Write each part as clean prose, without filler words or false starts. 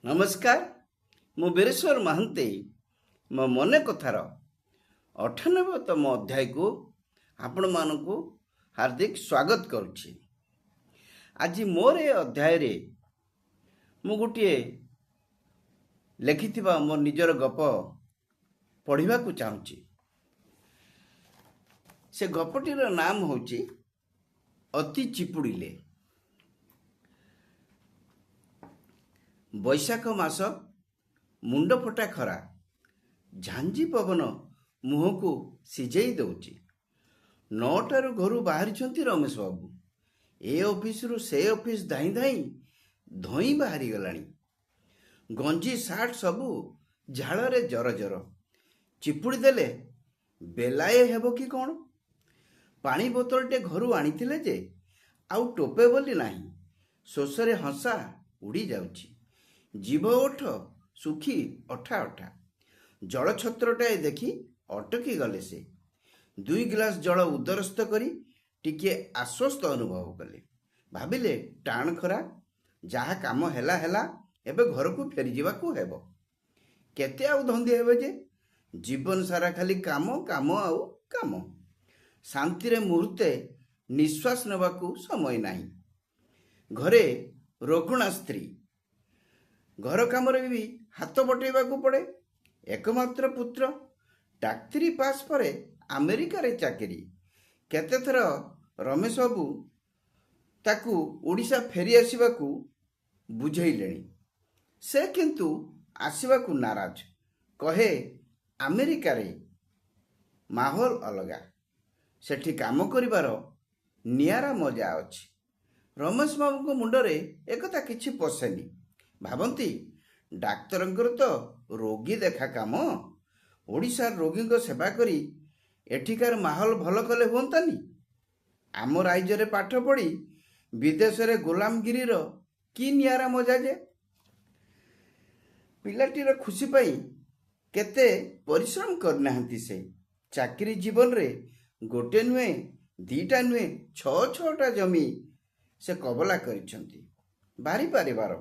ନମସ୍କାର। ମୁଁ ବୀରେଶ୍ୱର ମହାନ୍ତି ମୋ ମନେ କଥାର 98ତମ ଅଧ୍ୟାୟକୁ ଆପଣମାନଙ୍କୁ ହାର୍ଦ୍ଦିକ ସ୍ୱାଗତ କରୁଛି। ଆଜି ମୋର ଏ ଅଧ୍ୟାୟରେ ମୁଁ ଗୋଟିଏ ଲେଖିଥିବା ମୋ ନିଜର ଗପ ପଢ଼ିବାକୁ ଚାହୁଁଛି। ସେ ଗପଟିର ନାମ ହେଉଛି ଅତି ଚିପୁଡ଼ିଲେ। ବୈଶାଖ ମାସ, ମୁଣ୍ଡ ଫଟା ଖରା, ଝାଞ୍ଜି ପବନ ମୁହଁକୁ ସିଝେଇ ଦେଉଛି। 9ଟାରୁ ଘରୁ ବାହାରିଛନ୍ତି ରମେଶ ବାବୁ। ଏ ଅଫିସରୁ ସେ ଅଫିସ ଧାଇଁ ଧାଇଁ ଧଇଁ ବାହାରିଗଲାଣି। ଗଞ୍ଜି ସାର୍ଟ ସବୁ ଝାଳରେ ଜର। ଚିପୁଡ଼ି ଦେଲେ ବେଲାଏ ହେବ କି କ'ଣ? ପାଣି ବୋତଲଟେ ଘରୁ ଆଣିଥିଲେ ଯେ ଆଉ ଟୋପେ ବୋଲି ନାହିଁ। ଶୋଷରେ ହସା ଉଡ଼ି ଯାଉଛି। ଜିଭ ଓଠ ଶୁଖି ଅଠା। ଜଳଛତ୍ରଟାଏ ଦେଖି ଅଟକି ଗଲେ ସେ। 2 ଗ୍ଲାସ ଜଳ ଉଦରସ୍ଥ କରି ଟିକିଏ ଆଶ୍ୱସ୍ତ ଅନୁଭବ କଲେ। ଭାବିଲେ ଟାଣ ଖରା, ଯାହା କାମ ହେଲା, ଏବେ ଘରକୁ ଫେରିଯିବାକୁ ହେବ। କେତେ ଆଉ ଧନ୍ଦେ ହେବେ ଯେ? ଜୀବନ ସାରା ଖାଲି କାମ ଆଉ କାମ। ଶାନ୍ତିରେ ମୁହୂର୍ତ୍ତେ ନିଶ୍ୱାସ ନେବାକୁ ସମୟ ନାହିଁ। ଘରେ ରୋଗଣା ସ୍ତ୍ରୀ, ଘର କାମରେ ବି ହାତ ବଟେଇବାକୁ ପଡ଼େ। ଏକମାତ୍ର ପୁତ୍ର, ଡାକ୍ତରୀ ପାସ୍ ପରେ ଆମେରିକାରେ ଚାକିରି। କେତେଥର ରମେଶ ବାବୁ ତାକୁ ଓଡ଼ିଶା ଫେରି ଆସିବାକୁ ବୁଝେଇଲେଣି। ସେ କିନ୍ତୁ ଆସିବାକୁ ନାରାଜ। କହେ ଆମେରିକାରେ ମାହୋଲ ଅଲଗା, ସେଠି କାମ କରିବାର ନିଆରା ମଜା ଅଛି। ରମେଶ ବାବୁଙ୍କ ମୁଣ୍ଡରେ ଏକଥା କିଛି ପଶେନି। ଭାବନ୍ତି ଡାକ୍ତରଙ୍କର ତ ରୋଗୀ ଦେଖା କାମ। ଓଡ଼ିଶାର ରୋଗୀଙ୍କ ସେବା କରି ଏଠିକାର ମାହୋଲ ଭଲ କଲେ ହୁଅନ୍ତାନି? ଆମ ରାଜ୍ୟରେ ପାଠ ପଢ଼ି ବିଦେଶରେ ଗୋଲାମଗିରିର କି ନିଆରା ମଜା ଯେ! ପିଲାଟିର ଖୁସି ପାଇଁ କେତେ ପରିଶ୍ରମ କରିନାହାନ୍ତି ସେ। ଚାକିରି ଜୀବନରେ ଗୋଟେ ନୁହେଁ, 2ଟା ନୁହେଁ, 6ଟା ଜମି ସେ କବଲା କରିଛନ୍ତି। ଭାରି ପାରିବାର।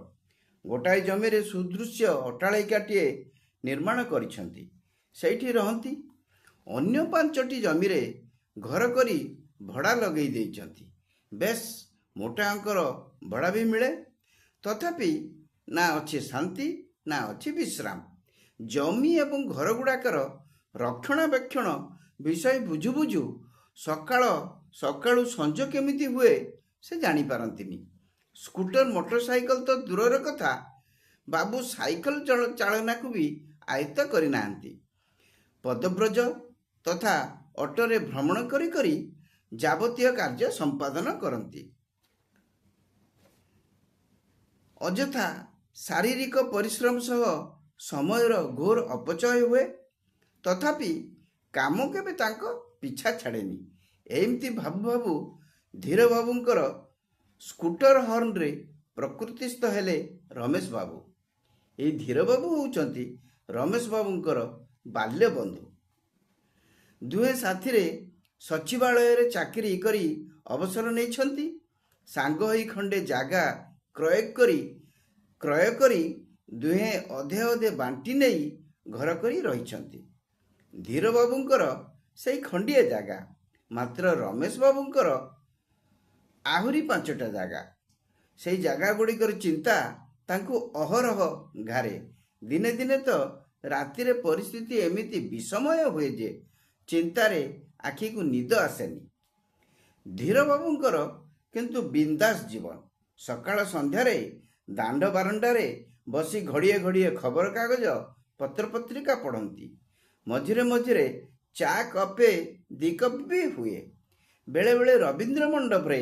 ଗୋଟାଏ ଜମିରେ ସୁଦୃଶ୍ୟ ଅଟ୍ଟାଳିକାଟିଏ ନିର୍ମାଣ କରିଛନ୍ତି। ସେଇଠି ରହନ୍ତି। ଅନ୍ୟ 5ଟି ଜମିରେ ଘର କରି ଭଡ଼ା ଲଗେଇ ଦେଇଛନ୍ତି। ବେଶ ମୋଟା ଅଙ୍କର ଭଡ଼ା ବି ମିଳେ। ତଥାପି ନା ଅଛି ଶାନ୍ତି, ନା ଅଛି ବିଶ୍ରାମ। ଜମି ଏବଂ ଘରଗୁଡ଼ାକର ରକ୍ଷଣାବେକ୍ଷଣ ବିଷୟ ବୁଝୁ ସକାଳୁ ସଞ୍ଜ କେମିତି ହୁଏ ସେ ଜାଣିପାରନ୍ତିନି। ସ୍କୁଟର, ମୋଟରସାଇକେଲ ତ ଦୂରର କଥା, ବାବୁ ସାଇକେଲ ଚାଳନାକୁ ବି ଆୟତ୍ତ କରିନାହାନ୍ତି। ପଦବ୍ରଜ ତଥା ଅଟୋରେ ଭ୍ରମଣ କରି ଯାବତୀୟ କାର୍ଯ୍ୟ ସମ୍ପାଦନ କରନ୍ତି। ଅଯଥା ଶାରୀରିକ ପରିଶ୍ରମ ସହ ସମୟର ଘୋର ଅପଚୟ ହୁଏ। ତଥାପି କାମ କେବେ ତାଙ୍କ ପିଛା ଛାଡ଼େନି। ଏମିତି ଭାବୁ ଧୀରବାବୁଙ୍କର ସ୍କୁଟର ହର୍ଣ୍ଣରେ ପ୍ରକୃତିସ୍ଥ ହେଲେ ରମେଶ ବାବୁ। ଏହି ଧୀରବାବୁ ହେଉଛନ୍ତି ରମେଶ ବାବୁଙ୍କର ବାଲ୍ୟ ବନ୍ଧୁ। ଦୁହେଁ ସାଥିରେ ସଚିବାଳୟରେ ଚାକିରି କରି ଅବସର ନେଇଛନ୍ତି। ସାଙ୍ଗ ହୋଇ ଖଣ୍ଡେ ଜାଗା କ୍ରୟ କରି ଦୁହେଁ ଅଧେ ବାଣ୍ଟି ନେଇ ଘର କରି ରହିଛନ୍ତି। ଧୀରବାବୁଙ୍କର ସେଇ ଖଣ୍ଡିଏ ଜାଗା, ମାତ୍ର ରମେଶ ବାବୁଙ୍କର ଆହୁରି 5ଟା ଜାଗା। ସେଇ ଜାଗା ଗୁଡ଼ିକର ଚିନ୍ତା ତାଙ୍କୁ ଅହରହ ଘାରେ। ଦିନେ ତ ରାତିରେ ପରିସ୍ଥିତି ଏମିତି ବିଷମୟ ହୁଏ ଯେ ଚିନ୍ତାରେ ଆଖିକୁ ନିଦ ଆସେନି। ଧୀରବାବୁଙ୍କର କିନ୍ତୁ ବିନ୍ଦାସ ଜୀବନ। ସକାଳ ସନ୍ଧ୍ୟାରେ ଦାଣ୍ଡ ବାରଣ୍ଡାରେ ବସି ଘଡ଼ିଏ ଖବରକାଗଜ ପତ୍ରପତ୍ରିକା ପଢ଼ନ୍ତି। ମଝିରେ ଚା କପେ 2 କପ୍ ବି ହୁଏ। ବେଳେବେଳେ ରବୀନ୍ଦ୍ର ମଣ୍ଡପରେ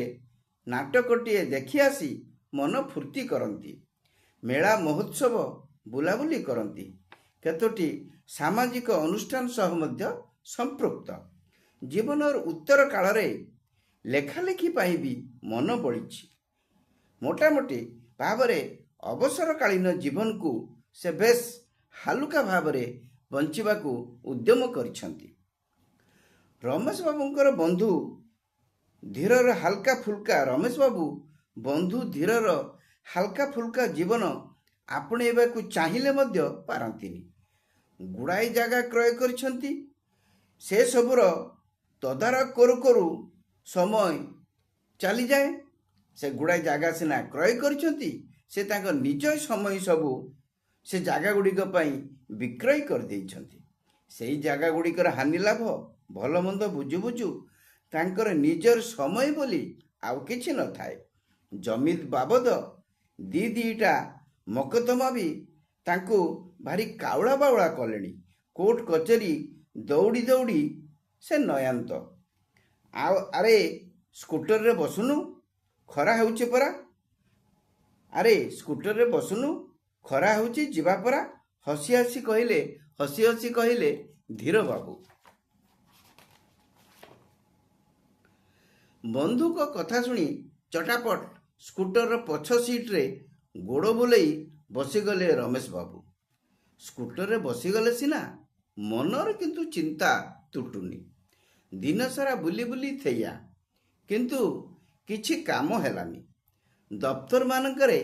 ନାଟକଟିଏ ଦେଖି ଆସି ମନ ଫୁର୍ତ୍ତି କରନ୍ତି। ମେଳା ମହୋତ୍ସବ ବୁଲାବୁଲି କରନ୍ତି। କେତୋଟି ସାମାଜିକ ଅନୁଷ୍ଠାନ ସହ ମଧ୍ୟ ସମ୍ପୃକ୍ତ। ଜୀବନର ଉତ୍ତର କାଳରେ ଲେଖାଲେଖି ପାଇଁ ବି ମନ ବଳିଛି। ମୋଟାମୋଟି ଭାବରେ ଅବସରକାଳୀନ ଜୀବନକୁ ସେ ବେଶ ହାଲୁକା ଭାବରେ ବଞ୍ଚିବାକୁ ଉଦ୍ୟମ କରିଛନ୍ତି। ରମେଶ ବାବୁଙ୍କର ବନ୍ଧୁ ଧୀରର ହାଲକା ଫୁଲକା ଜୀବନ ଆପଣେଇବାକୁ ଚାହିଁଲେ ମଧ୍ୟ ପାରନ୍ତିନି। ଗୁଡ଼ାଏ ଜାଗା କ୍ରୟ କରିଛନ୍ତି। ସେସବୁର ତଦାରଖ କରୁ କରୁ ସମୟ ଚାଲିଯାଏ। ସେ ଗୁଡ଼ାଏ ଜାଗା ସିନା କ୍ରୟ କରିଛନ୍ତି, ସେ ତାଙ୍କ ନିଜ ସମୟ ସବୁ ସେ ଜାଗା ଗୁଡ଼ିକ ପାଇଁ ବିକ୍ରୟ କରିଦେଇଛନ୍ତି। ସେଇ ଜାଗା ଗୁଡ଼ିକର ହାନି ଲାଭ ଭଲ ମନ୍ଦ ବୁଝୁ ବୁଝୁ ତାଙ୍କର ନିଜର ସମୟ ବୋଲି ଆଉ କିଛି ନଥାଏ। ଜମି ବାବଦ ଦିଟା ମକଦ୍ଦମା ବି ତାଙ୍କୁ ଭାରି କାଉଳା ବାଉଳା କଲେଣି। କୋର୍ଟ କଚେରୀ ଦୌଡ଼ି ଦୌଡ଼ି ସେ ନୟାନ୍ତ। ଆରେ ସ୍କୁଟରରେ ବସୁନୁ, ଖରା ହେଉଛି ପରା। ଆରେ ସ୍କୁଟରରେ ବସୁନୁ, ଖରା ହେଉଛି, ଯିବା ପରା। ହସି ହସି କହିଲେ ଧୀର ବାବୁ। ବନ୍ଧୁଙ୍କ କଥା ଶୁଣି ଚଟାପଟ ସ୍କୁଟରର ପଛ ସିଟ୍ରେ ଗୋଡ଼ ବୁଲେଇ ବସିଗଲେ ରମେଶ ବାବୁ। ସ୍କୁଟରରେ ବସିଗଲେ ସିନା, ମନର କିନ୍ତୁ ଚିନ୍ତା ତୁଟୁନି। ଦିନସାରା ବୁଲି ବୁଲି ଥେଇଆ, କିନ୍ତୁ କିଛି କାମ ହେଲାନି। ଦପ୍ତରମାନଙ୍କରେ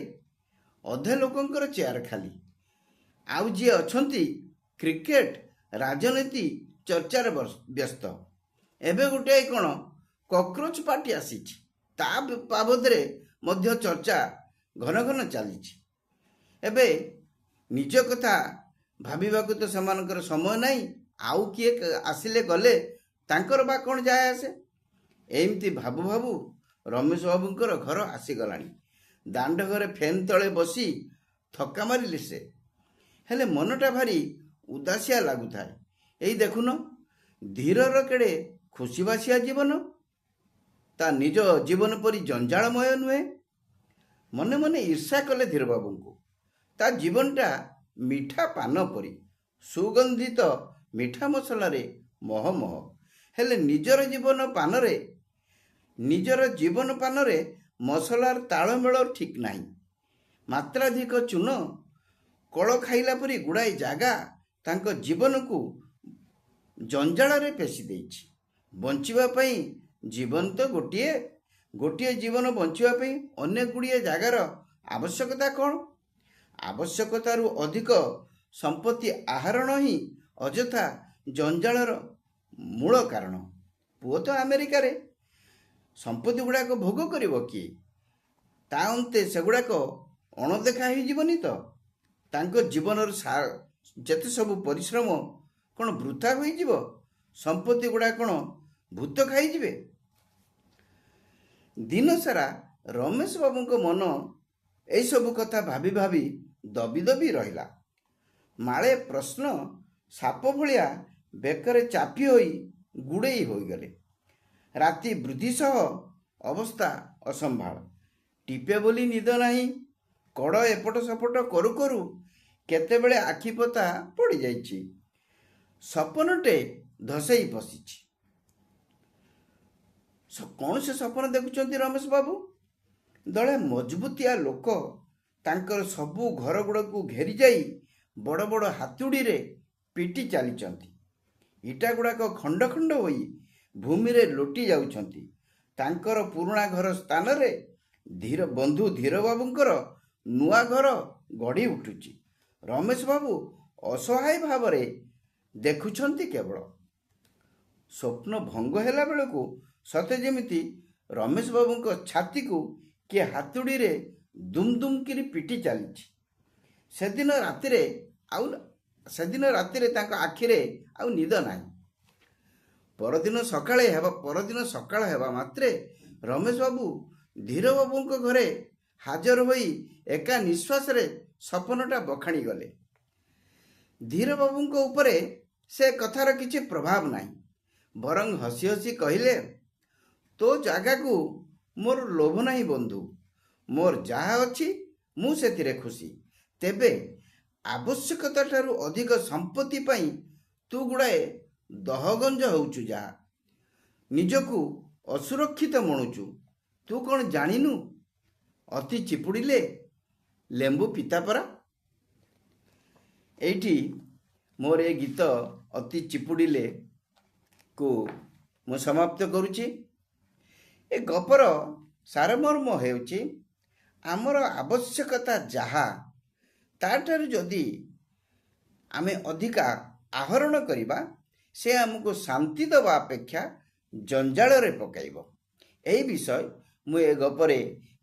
ଅଧେ ଲୋକଙ୍କର ଚେୟାର ଖାଲି। ଆଉ ଯିଏ ଅଛନ୍ତି କ୍ରିକେଟ ରାଜନୀତି ଚର୍ଚ୍ଚାରେ ବ୍ୟସ୍ତ। ଏବେ ଗୋଟିଏ କ'ଣ କକରୋଚ ପାର୍ଟି ଆସିଛି, ତା ବାବଦରେ ମଧ୍ୟ ଚର୍ଚ୍ଚା ଘନ ଘନ ଚାଲିଛି। ଏବେ ନିଜ କଥା ଭାବିବାକୁ ତ ସେମାନଙ୍କର ସମୟ ନାହିଁ। ଆଉ କିଏ ଆସିଲେ ଗଲେ ତାଙ୍କର ବା କ'ଣ ଯାଏ ଆସେ। ଏମିତି ଭାବୁ ଭାବୁ ରମେଶ ବାବୁଙ୍କର ଘର ଆସିଗଲାଣି। ଦାଣ୍ଡ ଘରେ ଫ୍ୟାନ୍ ତଳେ ବସି ଥକା ମାରିଲେ ସେ। ହେଲେ ମନଟା ଭାରି ଉଦାସିଆ ଲାଗୁଥାଏ। ଏଇ ଦେଖୁନ, ଧୀରର କେଡ଼େ ଖୁସିବାସିଆ ଜୀବନ। ତା ନିଜ ଜୀବନ ପରି ଜଞ୍ଜାଳମୟ ନୁହେଁ। ମନେ ମନେ ଈର୍ଷା କଲେ ଧୀରବାବୁଙ୍କୁ। ତା ଜୀବନଟା ମିଠା ପାନ ପରି, ସୁଗନ୍ଧିତ ମିଠା ମସଲାରେ ମହମହ। ହେଲେ ନିଜର ଜୀବନ ପାନରେ ମସଲାର ତାଳମେଳ ଠିକ୍ ନାହିଁ। ମାତ୍ରାଧିକ ଚୂନ କଳ ଖାଇଲା ପରି ଗୁଡ଼ାଏ ଜାଗା ତାଙ୍କ ଜୀବନକୁ ଜଞ୍ଜାଳରେ ପେଶି ଦେଇଛି। ବଞ୍ଚିବା ପାଇଁ ଜୀବନ ତ ଗୋଟିଏ ଜୀବନ ବଞ୍ଚିବା ପାଇଁ ଅନେକ ଗୁଡ଼ିଏ ଜାଗାର ଆବଶ୍ୟକତା କ'ଣ? ଆବଶ୍ୟକତାରୁ ଅଧିକ ସମ୍ପତ୍ତି ଆହରଣ ହିଁ ଅଯଥା ଜଞ୍ଜାଳର ମୂଳ କାରଣ। ପୁଅ ତ ଆମେରିକାରେ, ସମ୍ପତ୍ତି ଗୁଡ଼ାକ ଭୋଗ କରିବ କିଏ? ତା ଅନ୍ତେ ସେଗୁଡ଼ାକ ଅଣଦେଖା ହେଇଯିବନି ତ? ତାଙ୍କ ଜୀବନର ଯେତେ ସବୁ ପରିଶ୍ରମ କ'ଣ ବୃଥା ହୋଇଯିବ? ସମ୍ପତ୍ତି ଗୁଡ଼ାକ କ'ଣ ଭୂତ ଖାଇଯିବେ? ଦିନସାରା ରମେଶ ବାବୁଙ୍କ ମନ ଏଇସବୁ କଥା ଭାବି ଭାବି ଦବି ଦବି ରହିଲା। ମାଳେ ପ୍ରଶ୍ନ ସାପ ଭଳିଆ ବେକରେ ଚାପି ହୋଇ ଗୁଡ଼େଇ ହୋଇଗଲେ। ରାତି ବୃଦ୍ଧି ସହ ଅବସ୍ଥା ଅସମ୍ଭାଳ। ଟିପେ ବୋଲି ନିଦ ନାହିଁ। କଡ଼ ଏପଟ ସେପଟ କରୁ କରୁ କେତେବେଳେ ଆଖିପତା ପଡ଼ିଯାଇଛି। ସପନଟେ ଧସେଇ ପଶିଛି। କ'ଣ ସେ ସପନ ଦେଖୁଛନ୍ତି ରମେଶ ବାବୁ? ଦଳେ ମଜବୁତିଆ ଲୋକ ତାଙ୍କର ସବୁ ଘରଗୁଡ଼ାକୁ ଘେରି ଯାଇ ବଡ଼ ବଡ଼ ହାତୁଡ଼ିରେ ପିଟି ଚାଲିଛନ୍ତି। ଇଟା ଗୁଡ଼ାକ ଖଣ୍ଡ ଖଣ୍ଡ ହୋଇ ଭୂମିରେ ଲୋଟି ଯାଉଛନ୍ତି। ତାଙ୍କର ପୁରୁଣା ଘର ସ୍ଥାନରେ ବନ୍ଧୁ ଧୀରବାବୁଙ୍କର ନୂଆ ଘର ଗଢ଼ି ଉଠୁଛି। ରମେଶ ବାବୁ ଅସହାୟ ଭାବରେ ଦେଖୁଛନ୍ତି କେବଳ। ସ୍ୱପ୍ନ ଭଙ୍ଗ ହେଲା ବେଳକୁ ସତେ ଯେମିତି ରମେଶ ବାବୁଙ୍କ ଛାତିକୁ କିଏ ହାତୁଡ଼ିରେ ଦୁମ୍ ଦୁମ୍ କରି ପିଟି ଚାଲିଛି। ସେଦିନ ରାତିରେ ତାଙ୍କ ଆଖିରେ ଆଉ ନିଦ ନାହିଁ। ପରଦିନ ସକାଳ ହେବା ମାତ୍ରେ ରମେଶ ବାବୁ ଧୀରବାବୁଙ୍କ ଘରେ ହାଜର ହୋଇ ଏକା ନିଶ୍ୱାସରେ ସପନଟା ବଖାଣି ଗଲେ। ଧୀରବାବୁଙ୍କ ଉପରେ ସେ କଥାର କିଛି ପ୍ରଭାବ ନାହିଁ। ବରଂ ହସି ହସି କହିଲେ, ତୋ ଜାଗାକୁ ମୋର ଲୋଭ ନାହିଁ ବନ୍ଧୁ। ମୋର ଯାହା ଅଛି ମୁଁ ସେଥିରେ ଖୁସି। ତେବେ ଆବଶ୍ୟକତାଠାରୁ ଅଧିକ ସମ୍ପତ୍ତି ପାଇଁ ତୁ ଗୁଡ଼ାଏ ଦହଗଞ୍ଜ ହେଉଛୁ। ଯାହା ନିଜକୁ ଅସୁରକ୍ଷିତ ମଣୁଛୁ। ତୁ କ'ଣ ଜାଣିନୁ, ଅତି ଚିପୁଡ଼ିଲେ ଲେମ୍ବୁ ପିତା ପରା। ଏଇଠି ମୋର ଏ ଗୀତ ଅତି ଚିପୁଡ଼ିଲେ କୁ ମୁଁ ସମାପ୍ତ କରୁଛି। ଏ ଗପର ସାରମର୍ମ ହେଉଛି, ଆମର ଆବଶ୍ୟକତା ଯାହା ତାଠାରୁ ଯଦି ଆମେ ଅଧିକା ଆହରଣ କରିବା ସେ ଆମକୁ ଶାନ୍ତି ଦେବା ଅପେକ୍ଷା ଜଞ୍ଜାଳରେ ପକାଇବ। ଏହି ବିଷୟ ମୁଁ ଏ ଗପରେ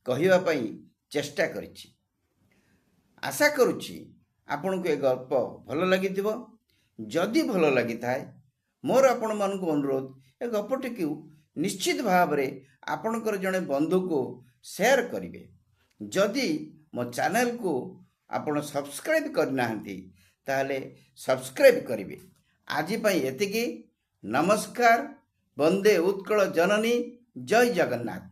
କହିବା ପାଇଁ ଚେଷ୍ଟା କରିଛି। ଆଶା କରୁଛି ଆପଣଙ୍କୁ ଏ ଗପ ଭଲ ଲାଗିଥିବ। ଯଦି ଭଲ ଲାଗିଥାଏ ମୋର ଆପଣମାନଙ୍କୁ ଅନୁରୋଧ, ଏ ଗପଟିକୁ ନିଶ୍ଚିତ ଭାବରେ ଆପଣଙ୍କର ଜଣେ ବନ୍ଧୁକୁ ସେୟାର କରିବେ। ଯଦି ମୋ ଚ୍ୟାନେଲକୁ ଆପଣ ସବସ୍କ୍ରାଇବ୍ କରିନାହାନ୍ତି ତାହେଲେ ସବସ୍କ୍ରାଇବ୍ କରିବେ। ଆଜି ପାଇଁ ଏତିକି। ନମସ୍କାର। ବନ୍ଦେ ଉତ୍କଳ ଜନନୀ। ଜୟ ଜଗନ୍ନାଥ।